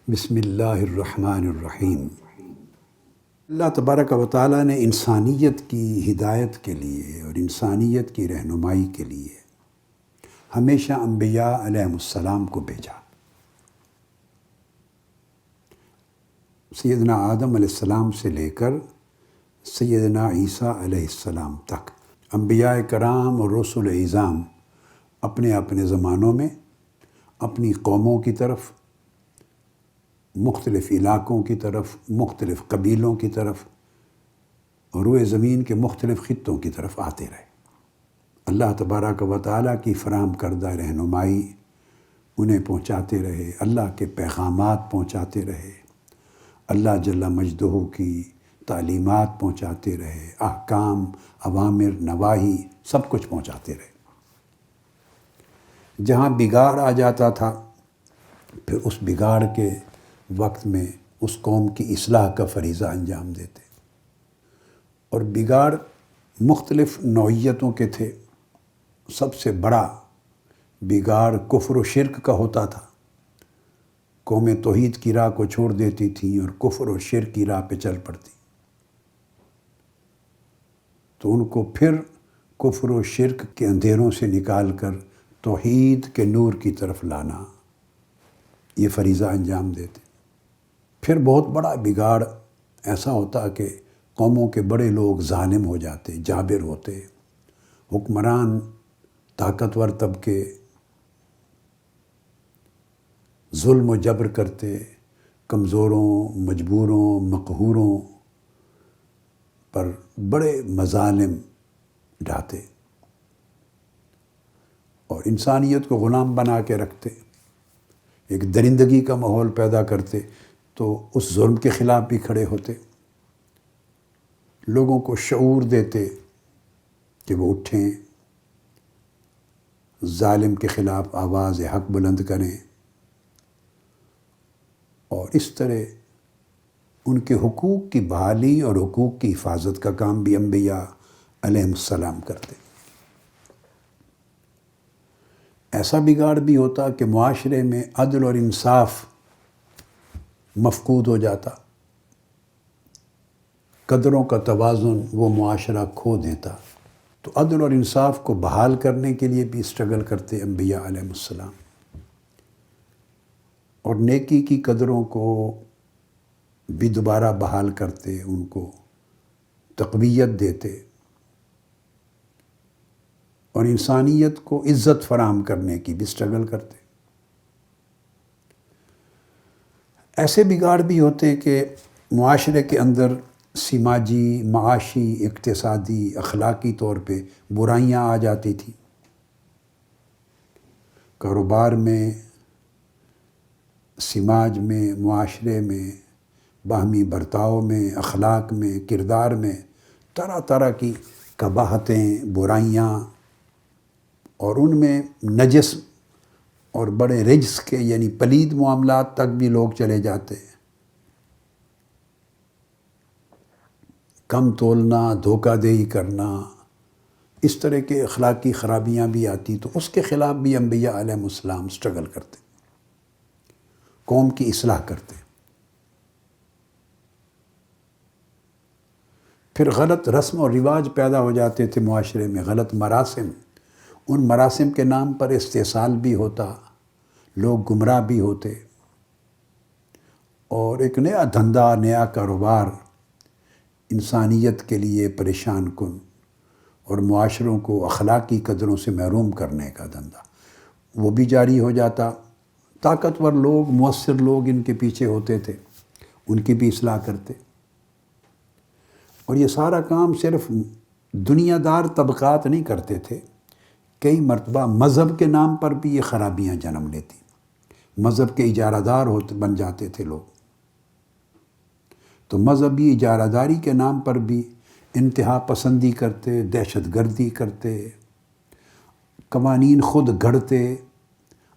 بسم اللہ الرحمن الرحیم۔ اللہ تبارک و تعالیٰ نے انسانیت کی ہدایت کے لیے اور انسانیت کی رہنمائی کے لیے ہمیشہ انبیاء علیہم السلام کو بھیجا۔ سیدنا آدم علیہ السلام سے لے کر سیدنا عیسیٰ علیہ السلام تک انبیاء کرام اور رسول اعظام اپنے اپنے زمانوں میں اپنی قوموں کی طرف، مختلف علاقوں کی طرف، مختلف قبیلوں کی طرف، روئے زمین کے مختلف خطوں کی طرف آتے رہے۔ اللہ تبارک و تعالیٰ کی فراہم کردہ رہنمائی انہیں پہنچاتے رہے، اللہ کے پیغامات پہنچاتے رہے، اللہ جل مجدہ کی تعلیمات پہنچاتے رہے، احکام، اوامر، نواہی سب کچھ پہنچاتے رہے۔ جہاں بگاڑ آ جاتا تھا پھر اس بگاڑ کے وقت میں اس قوم کی اصلاح کا فریضہ انجام دیتے، اور بگاڑ مختلف نوعیتوں کے تھے۔ سب سے بڑا بگاڑ کفر و شرک کا ہوتا تھا۔ قوم توحید کی راہ کو چھوڑ دیتی تھیں اور کفر و شرک کی راہ پہ چل پڑتی، تو ان کو پھر کفر و شرک کے اندھیروں سے نکال کر توحید کے نور کی طرف لانا، یہ فریضہ انجام دیتے۔ پھر بہت بڑا بگاڑ ایسا ہوتا کہ قوموں کے بڑے لوگ ظالم ہو جاتے، جابر ہوتے، حکمران طاقتور طبقے ظلم و جبر کرتے، کمزوروں، مجبوروں، مقہوروں پر بڑے مظالم ڈھاتے اور انسانیت کو غلام بنا کے رکھتے، ایک درندگی کا ماحول پیدا کرتے، تو اس ظلم کے خلاف بھی کھڑے ہوتے، لوگوں کو شعور دیتے کہ وہ اٹھیں، ظالم کے خلاف آواز حق بلند کریں، اور اس طرح ان کے حقوق کی بحالی اور حقوق کی حفاظت کا کام بھی انبیاء علیہم السلام کرتے۔ ایسا بگاڑ بھی ہوتا کہ معاشرے میں عدل اور انصاف مفقود ہو جاتا، قدروں کا توازن وہ معاشرہ کھو دیتا، تو عدل اور انصاف کو بحال کرنے کے لیے بھی اسٹرگل کرتے انبیاء علیہم السلام، اور نیکی کی قدروں کو بھی دوبارہ بحال کرتے، ان کو تقویت دیتے، اور انسانیت کو عزت فراہم کرنے کی بھی اسٹرگل کرتے۔ ایسے بگاڑ بھی ہوتے کہ معاشرے کے اندر سماجی، معاشی، اقتصادی، اخلاقی طور پہ برائیاں آ جاتی تھیں۔ کاروبار میں، سماج میں، معاشرے میں، باہمی برتاؤ میں، اخلاق میں، کردار میں طرح طرح کی قباحتیں، برائیاں، اور ان میں نجس اور بڑے رجس کے یعنی پلید معاملات تک بھی لوگ چلے جاتے، کم تولنا، دھوکہ دہی کرنا، اس طرح کے اخلاقی خرابیاں بھی آتی، تو اس کے خلاف بھی انبیاء علیہم السلام اسٹرگل کرتے، قوم کی اصلاح کرتے۔ پھر غلط رسم و رواج پیدا ہو جاتے تھے معاشرے میں، غلط مراسم، ان مراسم کے نام پر استحصال بھی ہوتا، لوگ گمراہ بھی ہوتے، اور ایک نیا دھندا، نیا کاروبار انسانیت کے لیے پریشان کن اور معاشروں کو اخلاقی قدروں سے محروم کرنے کا دھندا وہ بھی جاری ہو جاتا۔ طاقتور لوگ، مؤثر لوگ ان کے پیچھے ہوتے تھے، ان کی بھی اصلاح کرتے، اور یہ سارا کام صرف دنیا دار طبقات نہیں کرتے تھے، کئی مرتبہ مذہب کے نام پر بھی یہ خرابیاں جنم لیتی، مذہب کے اجارہ دار بن جاتے تھے لوگ، تو مذہبی اجارہ داری کے نام پر بھی انتہا پسندی کرتے، دہشت گردی کرتے، قوانین خود گھڑتے،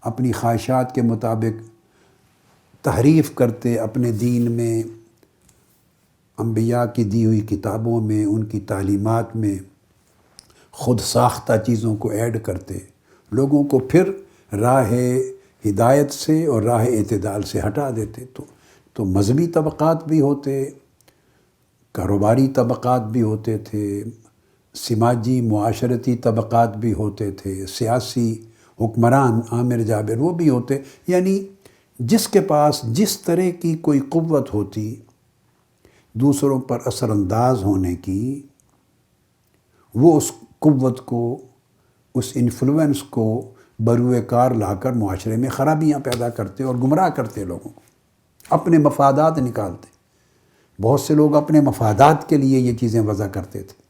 اپنی خواہشات کے مطابق تحریف کرتے، اپنے دین میں، انبیاء کی دی ہوئی کتابوں میں، ان کی تعلیمات میں خود ساختہ چیزوں کو ایڈ کرتے، لوگوں کو پھر راہ ہدایت سے اور راہ اعتدال سے ہٹا دیتے. تو مذہبی طبقات بھی ہوتے، کاروباری طبقات بھی ہوتے تھے، سماجی معاشرتی طبقات بھی ہوتے تھے، سیاسی حکمران عامر جابر وہ بھی ہوتے. یعنی جس کے پاس جس طرح کی کوئی قوت ہوتی دوسروں پر اثر انداز ہونے کی، وہ اس قوت کو، اس انفلوئنس کو بروئے کار لا کر معاشرے میں خرابیاں پیدا کرتے اور گمراہ کرتے لوگوں کو، اپنے مفادات نکالتے. بہت سے لوگ اپنے مفادات کے لیے یہ چیزیں وضع کرتے تھے.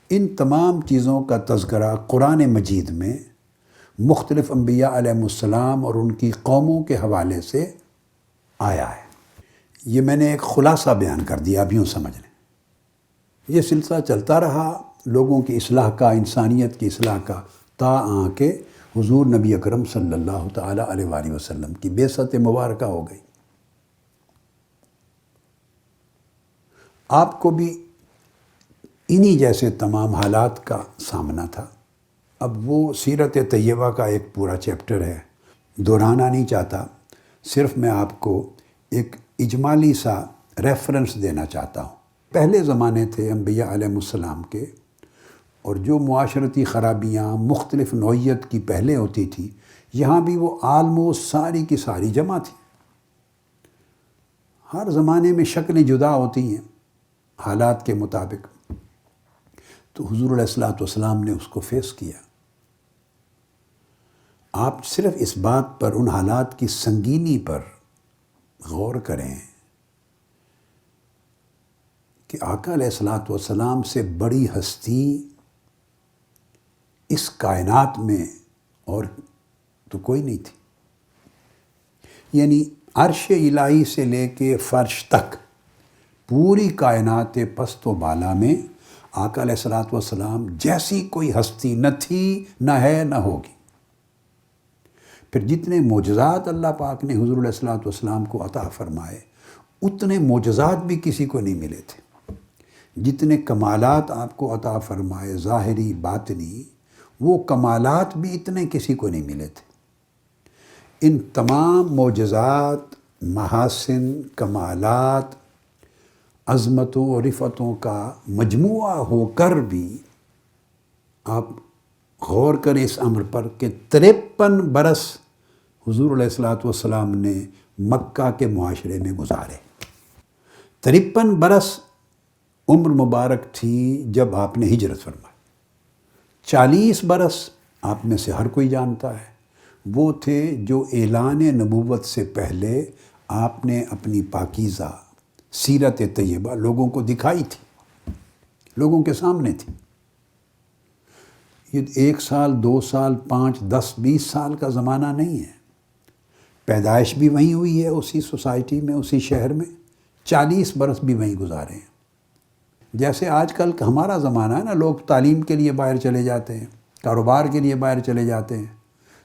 ان تمام چیزوں کا تذکرہ قرآن مجید میں مختلف انبیاء علیہ السلام اور ان کی قوموں کے حوالے سے آیا ہے. یہ میں نے ایک خلاصہ بیان کر دیا، اب یوں سمجھ لیں. یہ سلسلہ چلتا رہا لوگوں کی اصلاح کا، انسانیت کی اصلاح کا، تا آ کے حضور نبی اکرم صلی اللہ تعالیٰ علیہ وآلہ وسلم کی بعثت مبارکہ ہو گئی. آپ کو بھی انہی جیسے تمام حالات کا سامنا تھا. اب وہ سیرت طیبہ کا ایک پورا چیپٹر ہے، دہرانا نہیں چاہتا، صرف میں آپ کو ایک اجمالی سا ریفرنس دینا چاہتا ہوں. پہلے زمانے تھے انبیاء علیہ السلام کے، اور جو معاشرتی خرابیاں مختلف نوعیت کی پہلے ہوتی تھی، یہاں بھی وہ آلموسٹ ساری کی ساری جمع تھی. ہر زمانے میں شکلیں جدا ہوتی ہیں حالات کے مطابق. تو حضور علیہ السلام نے اس کو فیس کیا. آپ صرف اس بات پر، ان حالات کی سنگینی پر غور کریں کہ آقا علیہ السلام سے بڑی ہستی اس کائنات میں اور تو کوئی نہیں تھی. یعنی عرش الہی سے لے کے فرش تک پوری کائنات پست و بالا میں آقا علیہ السلام جیسی کوئی ہستی نہ تھی، نہ ہے، نہ ہوگی. پھر جتنے معجزات اللہ پاک نے حضور علیہ السلام کو عطا فرمائے، اتنے معجزات بھی کسی کو نہیں ملے تھے. جتنے کمالات آپ کو عطا فرمائے ظاہری باطنی، وہ کمالات بھی اتنے کسی کو نہیں ملے تھے. ان تمام معجزات، محاسن، کمالات، عظمتوں اور رفتوں کا مجموعہ ہو کر بھی آپ غور کریں اس امر پر کہ 53 برس حضور علیہ السلام نے مکہ کے معاشرے میں گزارے. 53 برس عمر مبارک تھی جب آپ نے ہجرت فرمائی. 40 برس آپ میں سے ہر کوئی جانتا ہے وہ تھے جو اعلان نبوت سے پہلے آپ نے اپنی پاکیزہ سیرت طیبہ لوگوں کو دکھائی تھی، لوگوں کے سامنے تھی. یہ 1 سال، 2 سال، 5، 10، 20 سال کا زمانہ نہیں ہے. پیدائش بھی وہیں ہوئی ہے، اسی سوسائٹی میں، اسی شہر میں. 40 برس بھی وہیں گزارے ہیں. جیسے آج کل ہمارا زمانہ ہے نا، لوگ تعلیم کے لیے باہر چلے جاتے ہیں، کاروبار کے لیے باہر چلے جاتے ہیں،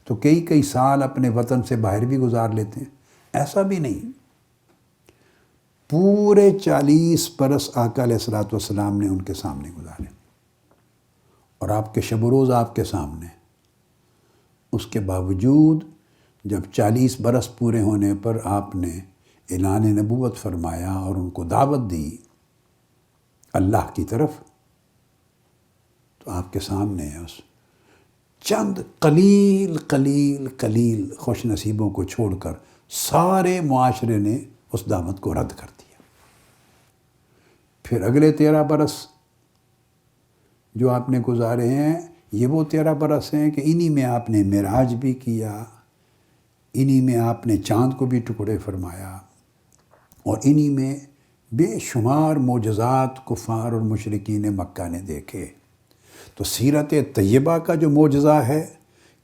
تو کئی سال اپنے وطن سے باہر بھی گزار لیتے ہیں. ایسا بھی نہیں. پورے 40 برس آقا علیہ السلام نے ان کے سامنے گزارے، اور آپ کے شب و روز آپ کے سامنے. اس کے باوجود جب 40 برس پورے ہونے پر آپ نے اعلان نبوت فرمایا اور ان کو دعوت دی اللہ کی طرف، تو آپ کے سامنے ہے اس چند قلیل خوش نصیبوں کو چھوڑ کر سارے معاشرے نے اس دعوت کو رد کر دیا. پھر اگلے 13 برس جو آپ نے گزارے ہیں، یہ وہ 13 برس ہیں کہ انہی میں آپ نے معراج بھی کیا، انہی میں آپ نے چاند کو بھی ٹکڑے فرمایا، اور انہی میں بے شمار معجزات کفار اور مشرکین مکہ نے دیکھے. تو سیرت طیبہ کا جو معجزہ ہے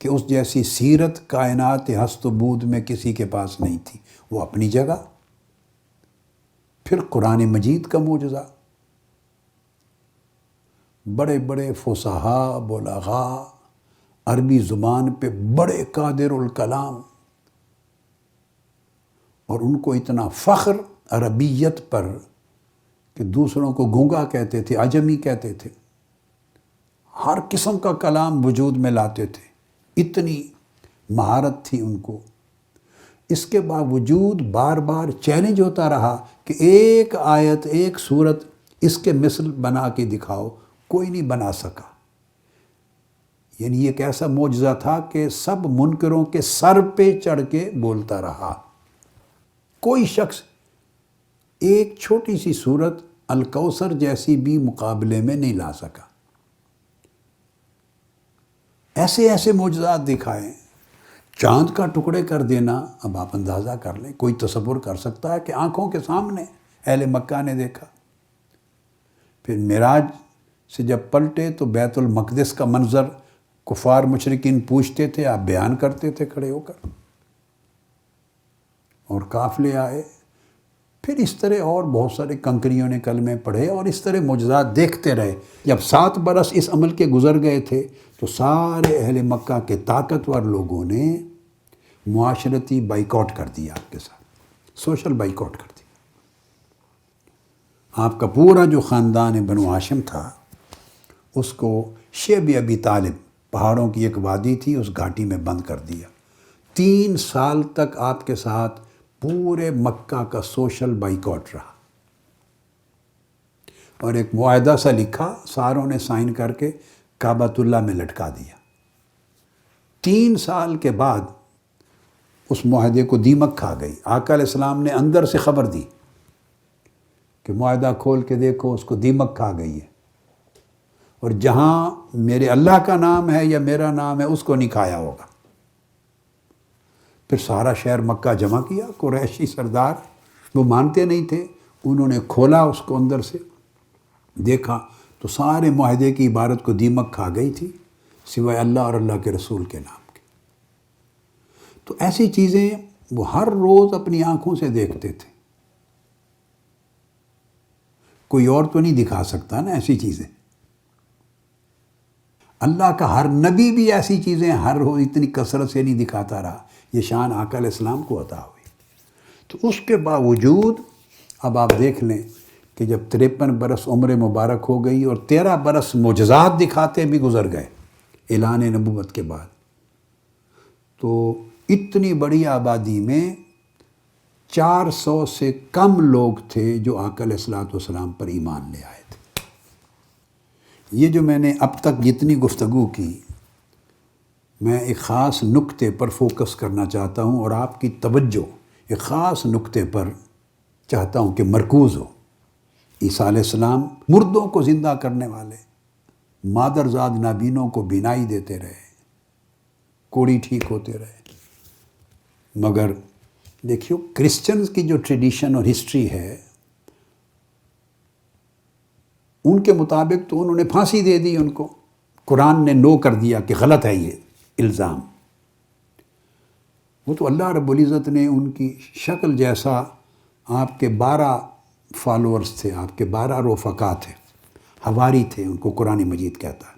کہ اس جیسی سیرت کائنات ہست و بود میں کسی کے پاس نہیں تھی، وہ اپنی جگہ. پھر قرآن مجید کا معجزہ، بڑے بڑے فصحاء، بلغاء، عربی زبان پہ بڑے قادر الکلام، اور ان کو اتنا فخر عربیت پر کہ دوسروں کو گونگا کہتے تھے، عجمی کہتے تھے، ہر قسم کا کلام وجود میں لاتے تھے. اتنی مہارت تھی ان کو، اس کے باوجود بار بار چیلنج ہوتا رہا کہ ایک آیت، ایک سورت اس کے مثل بنا کے دکھاؤ، کوئی نہیں بنا سکا۔ یعنی یہ ایک ایسا معجزہ تھا کہ سب منکروں کے سر پہ چڑھ کے بولتا رہا۔ کوئی شخص ایک چھوٹی سی سورت الکوثر جیسی بھی مقابلے میں نہیں لا سکا۔ ایسے ایسے معجزات دکھائے، چاند کا ٹکڑے کر دینا، اب آپ اندازہ کر لیں، کوئی تصور کر سکتا ہے کہ آنکھوں کے سامنے اہل مکہ نے دیکھا۔ پھر معراج سے جب پلٹے تو بیت المقدس کا منظر کفار مشرکین پوچھتے تھے، آپ بیان کرتے تھے کھڑے ہو کر، اور قافلے آئے۔ پھر اس طرح اور بہت سارے کنکریوں نے کلمے پڑھے، اور اس طرح معجزات دیکھتے رہے۔ جب 7 برس اس عمل کے گزر گئے تھے تو سارے اہل مکہ کے طاقتور لوگوں نے معاشرتی بائیکاٹ کر دیا، آپ کے ساتھ سوشل بائیکاٹ کر دیا۔ آپ کا پورا جو خاندان بنو ہاشم تھا، اس کو شیب ابی طالب، پہاڑوں کی ایک وادی تھی، اس گھاٹی میں بند کر دیا۔ 3 سال تک آپ کے ساتھ پورے مکہ کا سوشل بائیکاٹ رہا، اور ایک معاہدہ سا لکھا، ساروں نے سائن کر کے کعبۃ اللہ میں لٹکا دیا۔ 3 سال کے بعد اس معاہدے کو دیمک کھا گئی۔ آقا علیہ السلام نے اندر سے خبر دی کہ معاہدہ کھول کے دیکھو، اس کو دیمک کھا گئی ہے، اور جہاں میرے اللہ کا نام ہے یا میرا نام ہے اس کو نہیں کھایا ہوگا۔ پھر سارا شہر مکہ جمع کیا، قریشی سردار، وہ مانتے نہیں تھے، انہوں نے کھولا اس کو، اندر سے دیکھا تو سارے معاہدے کی عبارت کو دیمک کھا گئی تھی، سوائے اللہ اور اللہ کے رسول کے نام کے۔ تو ایسی چیزیں وہ ہر روز اپنی آنکھوں سے دیکھتے تھے۔ کوئی اور تو نہیں دکھا سکتا نا ایسی چیزیں۔ اللہ کا ہر نبی بھی ایسی چیزیں ہر روز اتنی کثرت سے نہیں دکھاتا رہا۔ یہ شان آقا علیہ السلام کو عطا ہوئی۔ تو اس کے باوجود اب آپ دیکھ لیں کہ جب 53 برس عمر مبارک ہو گئی اور 13 برس معجزات دکھاتے بھی گزر گئے اعلان نبوت کے بعد، تو اتنی بڑی آبادی میں 400 سے کم لوگ تھے جو آقا علیہ السلام پر ایمان لے آئے تھے۔ یہ جو میں نے اب تک جتنی گفتگو کی، میں ایک خاص نقطے پر فوکس کرنا چاہتا ہوں، اور آپ کی توجہ ایک خاص نقطے پر چاہتا ہوں کہ مرکوز ہو۔ عیسیٰ علیہ السلام مردوں کو زندہ کرنے والے، مادرزاد نابینوں کو بینائی دیتے رہے، کوڑی ٹھیک ہوتے رہے۔ مگر دیکھیو، کرسچنز کی جو ٹریڈیشن اور ہسٹری ہے، ان کے مطابق تو انہوں نے پھانسی دے دی ان کو۔ قرآن نے نو کر دیا کہ غلط ہے یہ الزام۔ وہ تو اللہ رب العزت نے ان کی شکل جیسا، آپ کے 12 فالورز تھے، آپ کے 12 رفقا تھے، حواری تھے، ان کو قرآن مجید کہتا ہے۔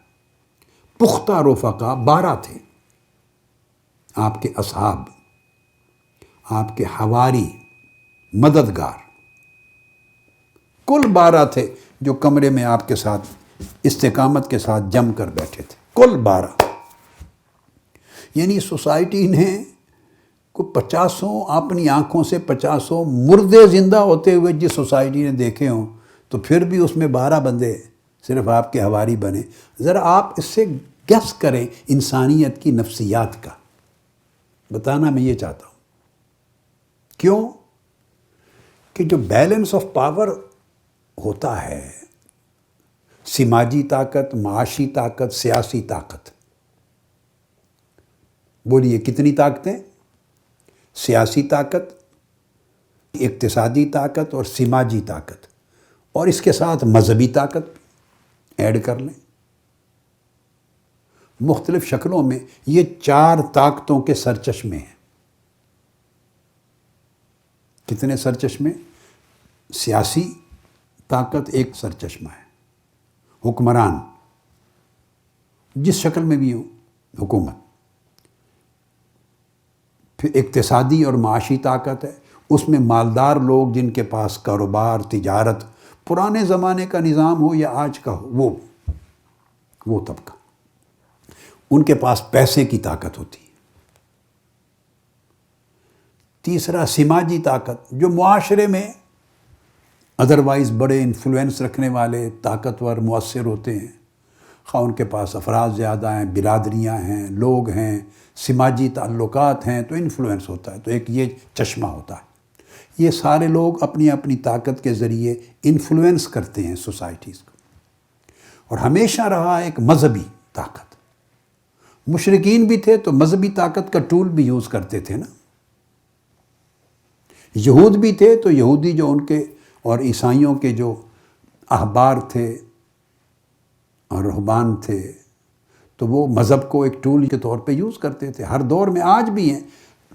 پختہ رفقا 12 تھے، آپ کے اصحاب، آپ کے حواری، مددگار، کل 12 تھے جو کمرے میں آپ کے ساتھ استقامت کے ساتھ جم کر بیٹھے تھے، کل 12۔ یعنی سوسائٹی نے کو 50 اپنی آنکھوں سے 50 مردے زندہ ہوتے ہوئے جس سوسائٹی نے دیکھے ہوں، تو پھر بھی اس میں 12 بندے صرف آپ کے حواری بنے۔ ذرا آپ اس سے گیس کریں انسانیت کی نفسیات کا۔ بتانا میں یہ چاہتا ہوں، کیوں کہ جو بیلنس آف پاور ہوتا ہے، سماجی طاقت، معاشی طاقت، سیاسی طاقت، بولیے کتنی طاقتیں؟ سیاسی طاقت، اقتصادی طاقت اور سماجی طاقت، اور اس کے ساتھ مذہبی طاقت ایڈ کر لیں۔ مختلف شکلوں میں یہ 4 طاقتوں کے سرچشمے ہیں۔ کتنے سرچشمے؟ سیاسی طاقت ایک سرچشمہ ہے، حکمران جس شکل میں بھی ہو، حکومت۔ پھر اقتصادی اور معاشی طاقت ہے، اس میں مالدار لوگ جن کے پاس کاروبار، تجارت، پرانے زمانے کا نظام ہو یا آج کا ہو، وہ طبقہ، ان کے پاس پیسے کی طاقت ہوتی ہے۔ تیسرا سماجی طاقت، جو معاشرے میں ادروائز بڑے انفلوئنس رکھنے والے طاقتور مؤثر ہوتے ہیں، خواہ ان کے پاس افراد زیادہ ہیں، برادریاں ہیں، لوگ ہیں، سماجی تعلقات ہیں، تو انفلوئنس ہوتا ہے، تو ایک یہ چشمہ ہوتا ہے۔ یہ سارے لوگ اپنی اپنی طاقت کے ذریعے انفلوئنس کرتے ہیں سوسائٹیز کو۔ اور ہمیشہ رہا ایک مذہبی طاقت، مشرکین بھی تھے تو مذہبی طاقت کا ٹول بھی یوز کرتے تھے نا۔ یہود بھی تھے تو یہودی جو ان کے اور عیسائیوں کے جو احبار تھے اور رہبان تھے، تو وہ مذہب کو ایک ٹول کے طور پہ یوز کرتے تھے۔ ہر دور میں آج بھی ہیں،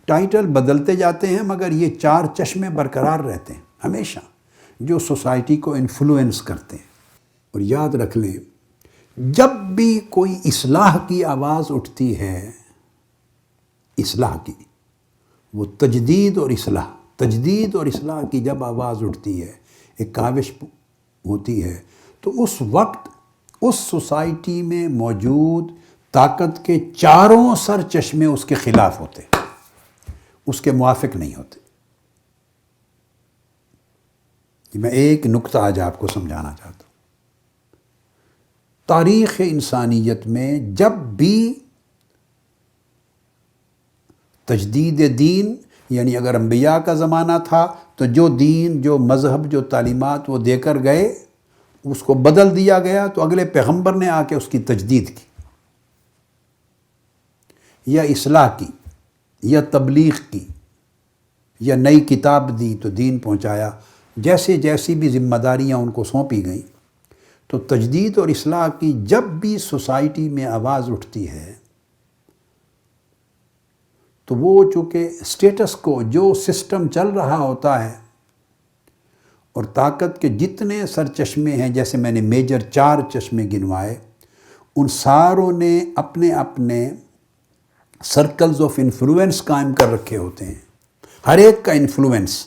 ٹائٹل بدلتے جاتے ہیں مگر یہ چار چشمے برقرار رہتے ہیں ہمیشہ، جو سوسائٹی کو انفلوئنس کرتے ہیں۔ اور یاد رکھ لیں، جب بھی کوئی اصلاح کی آواز اٹھتی ہے، اصلاح کی، وہ تجدید اور اصلاح کی جب آواز اٹھتی ہے، ایک کاوش ہوتی ہے، تو اس وقت اس سوسائٹی میں موجود طاقت کے چاروں سر چشمے اس کے خلاف ہوتے ہیں، اس کے موافق نہیں ہوتے۔ میں ایک نکتہ آج آپ کو سمجھانا چاہتا ہوں۔ تاریخ انسانیت میں جب بھی تجدید دین، یعنی اگر انبیاء کا زمانہ تھا تو جو دین، جو مذہب، جو تعلیمات وہ دے کر گئے، اس کو بدل دیا گیا، تو اگلے پیغمبر نے آ کے اس کی تجدید کی، یا اصلاح کی، یا تبلیغ کی، یا نئی کتاب دی تو دین پہنچایا۔ جیسی بھی ذمہ داریاں ان کو سونپی گئیں، تو تجدید اور اصلاح کی جب بھی سوسائٹی میں آواز اٹھتی ہے، تو وہ چونکہ اسٹیٹس کو، جو سسٹم چل رہا ہوتا ہے، اور طاقت کے جتنے سر چشمے ہیں، جیسے میں نے میجر 4 چشمے گنوائے، ان ساروں نے اپنے اپنے سرکلز آف انفلوئنس قائم کر رکھے ہوتے ہیں۔ ہر ایک کا انفلوئنس،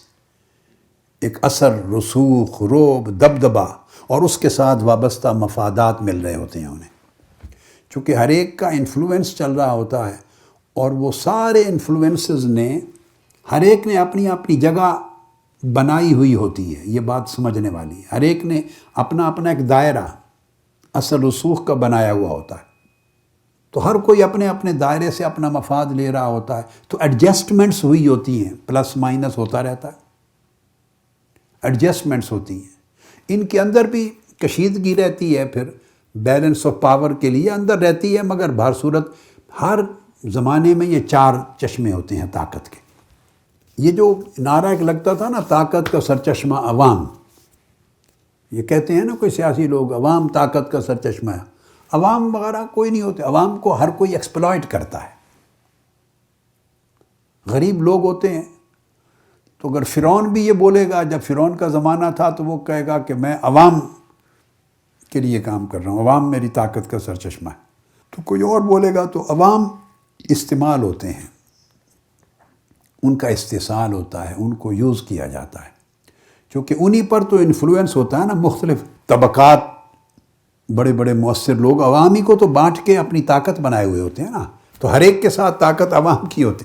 ایک اثر، رسوخ، رعب، دبدبہ، اور اس کے ساتھ وابستہ مفادات مل رہے ہوتے ہیں انہیں، چونکہ ہر ایک کا انفلوئنس چل رہا ہوتا ہے، اور وہ سارے انفلوئنسز نے، ہر ایک نے اپنی اپنی جگہ بنائی ہوئی ہوتی ہے۔ یہ بات سمجھنے والی ہے، ہر ایک نے اپنا اپنا ایک دائرہ اثر رسوخ کا بنایا ہوا ہوتا ہے، تو ہر کوئی اپنے اپنے دائرے سے اپنا مفاد لے رہا ہوتا ہے، تو ایڈجسٹمنٹس ہوئی ہوتی ہیں، پلس مائنس ہوتا رہتا ہے، ایڈجسٹمنٹس ہوتی ہیں۔ ان کے اندر بھی کشیدگی رہتی ہے، پھر بیلنس آف پاور کے لیے اندر رہتی ہے، مگر بہر صورت ہر زمانے میں یہ 4 چشمے ہوتے ہیں طاقت کے۔ یہ جو نعرہ ایک لگتا تھا نا، طاقت کا سرچشمہ عوام، یہ کہتے ہیں نا کوئی سیاسی لوگ، عوام طاقت کا سرچشمہ ہے۔ عوام وغیرہ کوئی نہیں ہوتے، عوام کو ہر کوئی ایکسپلائٹ کرتا ہے۔ غریب لوگ ہوتے ہیں، تو اگر فرعون بھی یہ بولے گا، جب فرعون کا زمانہ تھا تو وہ کہے گا کہ میں عوام کے لیے کام کر رہا ہوں، عوام میری طاقت کا سرچشمہ ہے۔ تو کوئی اور بولے گا تو عوام استعمال ہوتے ہیں، ان کا استحصال ہوتا ہے، ان کو یوز کیا جاتا ہے، کیونکہ انہی پر تو انفلوئنس ہوتا ہے نا۔ مختلف طبقات، بڑے بڑے مؤثر لوگ عوامی کو تو بانٹ کے اپنی طاقت بنائے ہوئے ہوتے ہیں نا، تو ہر ایک کے ساتھ طاقت عوام کی ہوتی،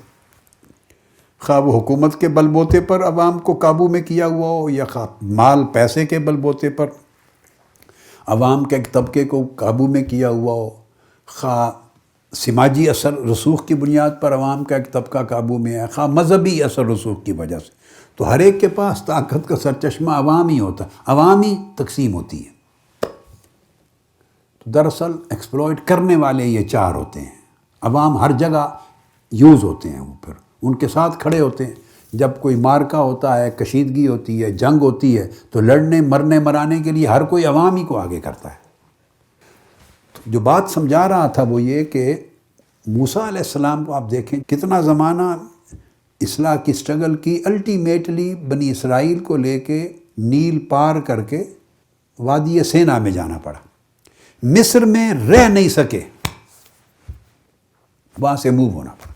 خواہ وہ حکومت کے بل بوتے پر عوام کو قابو میں کیا ہوا ہو، یا خواہ مال پیسے کے بل بوتے پر عوام کے ایک طبقے کو قابو میں کیا ہوا ہو، خواہ سماجی اثر رسوخ کی بنیاد پر عوام کا ایک طبقہ قابو میں ہے، خواہ مذہبی اثر رسوخ کی وجہ سے، تو ہر ایک کے پاس طاقت کا سرچشمہ عوام ہی ہوتا ہے، عوامی تقسیم ہوتی ہے۔ تو دراصل ایکسپلائٹ کرنے والے یہ 4 ہوتے ہیں، عوام ہر جگہ یوز ہوتے ہیں، وہ پھر ان کے ساتھ کھڑے ہوتے ہیں۔ جب کوئی مارکا ہوتا ہے، کشیدگی ہوتی ہے، جنگ ہوتی ہے، تو لڑنے مرنے مرانے کے لیے ہر کوئی عوام ہی کو آگے کرتا ہے۔ جو بات سمجھا رہا تھا وہ یہ کہ موسیٰ علیہ السلام کو آپ دیکھیں کتنا زمانہ اصلاح کی سٹرگل کی، الٹیمیٹلی بنی اسرائیل کو لے کے نیل پار کر کے وادی سینا میں جانا پڑا، مصر میں رہ نہیں سکے، وہاں سے موو ہونا پڑا۔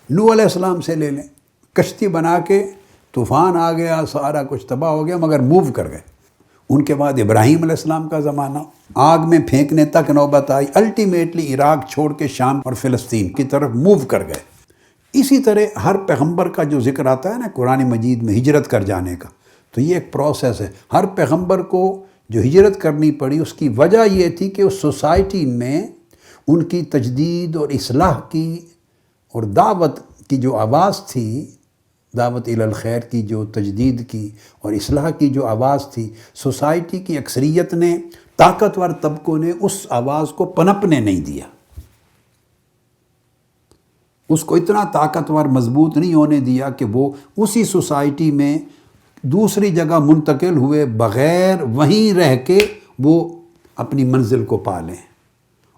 نوح علیہ السلام سے لے لیں، کشتی بنا کے طوفان آ گیا، سارا کچھ تباہ ہو گیا، مگر موو کر گئے۔ ان کے بعد ابراہیم علیہ السلام کا زمانہ، آگ میں پھینکنے تک نوبت آئی، الٹیمیٹلی عراق چھوڑ کے شام اور فلسطین کی طرف موو کر گئے۔ اسی طرح ہر پیغمبر کا جو ذکر آتا ہے نا قرآن مجید میں ہجرت کر جانے کا، تو یہ ایک پروسیس ہے۔ ہر پیغمبر کو جو ہجرت کرنی پڑی اس کی وجہ یہ تھی کہ اس سوسائٹی میں ان کی تجدید اور اصلاح کی اور دعوت کی جو آواز تھی، دعوت الی الخیر کی جو تجدید کی اور اصلاح کی جو آواز تھی، سوسائٹی کی اکثریت نے، طاقتور طبقوں نے اس آواز کو پنپنے نہیں دیا، اس کو اتنا طاقتور مضبوط نہیں ہونے دیا کہ وہ اسی سوسائٹی میں دوسری جگہ منتقل ہوئے بغیر وہیں رہ کے وہ اپنی منزل کو پا لیں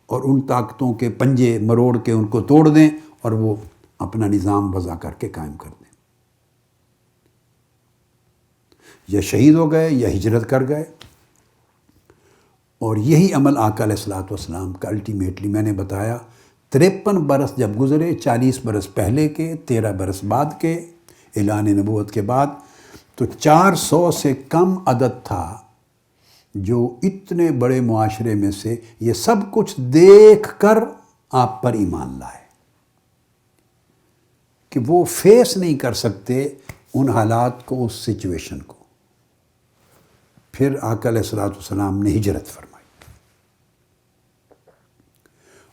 اور ان طاقتوں کے پنجے مروڑ کے ان کو توڑ دیں اور وہ اپنا نظام وضع کر کے قائم کر دیں۔ یا شہید ہو گئے یا ہجرت کر گئے، اور یہی عمل آقا علیہ الصلوۃ والسلام کا الٹیمیٹلی میں نے بتایا 53 برس جب گزرے، 40 برس پہلے کے، 13 برس بعد کے اعلان نبوت کے بعد، تو 400 سے کم عدد تھا جو اتنے بڑے معاشرے میں سے یہ سب کچھ دیکھ کر آپ پر ایمان لائے کہ وہ فیس نہیں کر سکتے ان حالات کو، اس سچویشن کو۔ پھر آقا علیہ الصلوۃ والسلام نے ہجرت فرمائی،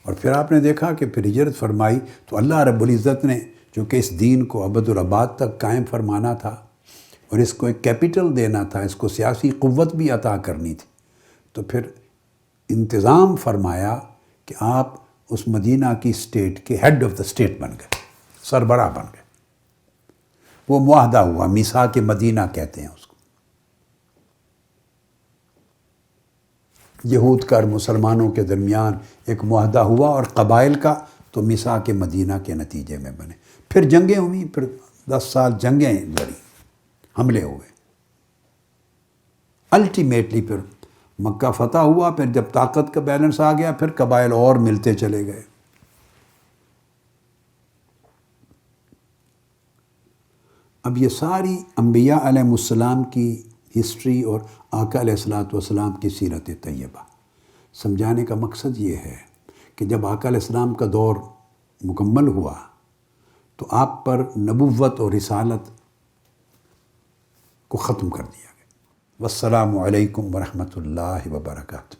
اور پھر آپ نے دیکھا کہ پھر ہجرت فرمائی تو اللہ رب العزت نے چونکہ اس دین کو ابد الآباد تک قائم فرمانا تھا اور اس کو ایک کیپٹل دینا تھا، اس کو سیاسی قوت بھی عطا کرنی تھی، تو پھر انتظام فرمایا کہ آپ اس مدینہ کی اسٹیٹ کے ہیڈ آف دا اسٹیٹ بن گئے، سربراہ بن گئے۔ وہ معاہدہ ہوا، میثاق مدینہ کہتے ہیں اس کو، یہود کا اور مسلمانوں کے درمیان ایک معاہدہ ہوا اور قبائل کا، تو میثاق مدینہ کے نتیجے میں بنے۔ پھر جنگیں ہوئیں، پھر 10 سال جنگیں لڑی، حملے ہوئے، الٹیمیٹلی پھر مکہ فتح ہوا۔ پھر جب طاقت کا بیلنس آ گیا پھر قبائل اور ملتے چلے گئے۔ اب یہ ساری انبیاء علیہ السلام کی ہسٹری اور آقا علیہ الصلوۃ والسلام کی سیرت طیبہ سمجھانے کا مقصد یہ ہے کہ جب آقا علیہ السلام کا دور مکمل ہوا تو آپ پر نبوت اور رسالت کو ختم کر دیا گیا۔ والسلام علیکم ورحمۃ اللہ وبرکاتہ۔